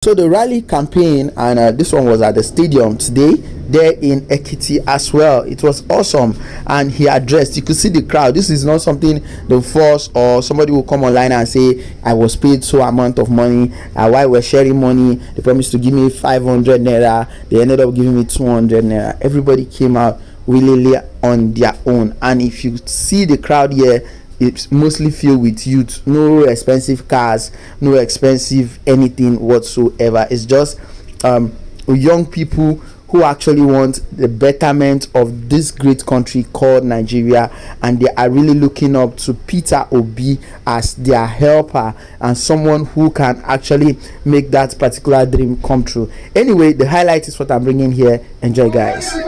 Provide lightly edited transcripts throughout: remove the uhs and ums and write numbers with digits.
So the rally campaign, and this one was at the stadium today, there in Ekitti as well. It was awesome, and he addressed. You could see the crowd. This is not something the force or somebody will come online and say, I was paid so amount of money. While we're sharing money, they promised to give me 500 naira. They ended up giving me 200 naira. Everybody came out willingly on their own, and if you see the crowd here, it's mostly filled with youth. No expensive cars, no expensive anything whatsoever. It's just young people who actually want the betterment of this great country called Nigeria, and they are really looking up to Peter Obi as their helper and someone who can actually make that particular dream come true. Anyway, the highlight is what I'm bringing here. Enjoy, guys. For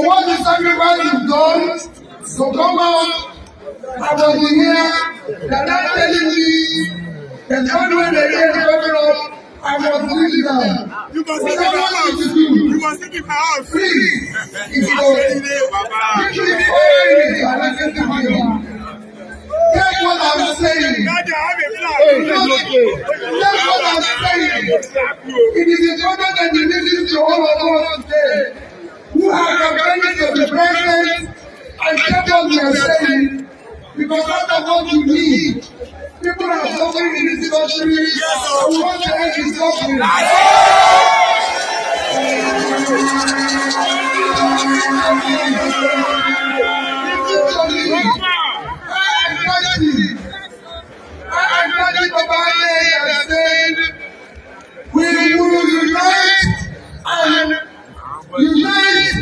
what the sacrifice is done, so come out. I was here, they're not telling me, they're not doing the year coming up. I must do it now. You must take my house. You must take my house. Please. If you take what I'm saying. Take what I'm saying. It is important that you listen to all of us today who are campaigning to the president and take what we are saying, because that's what you need. People are suffering in this country. Yes, we want to end this suffering. I said, we will unite and unite.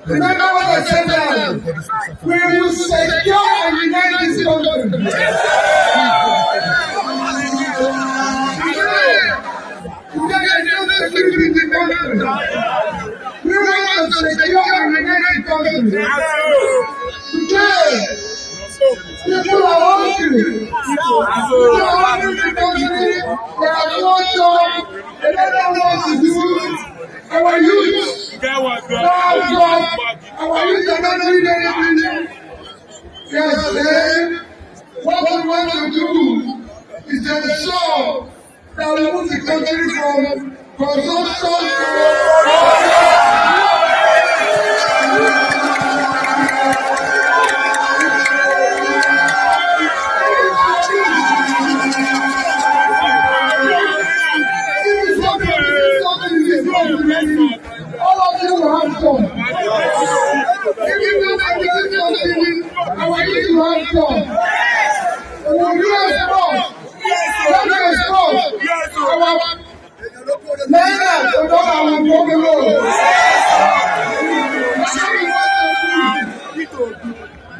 Remember what I said now. We will secure and unite this country. We want to secure and unite the country. Today, people are hungry. People are hungry in the country. They have no job. They don't know what to do. Our youth, our youth are not doing anything. Yes, what we want to do is to ensure that we move the country from consumption to all of you will have fun. If you do not get something, I want you to have fun. We will do a sport. Let me a sport. Now, so don't have a problem.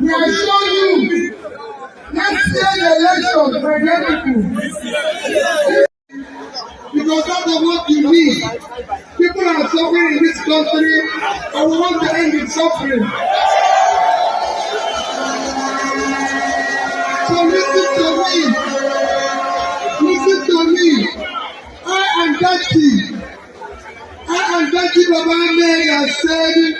We are showing you. Next year the election for because that's what you need. People are suffering in this country, and we want to end the suffering. So listen to me. Listen to me. I am Jazzy. Baba May has said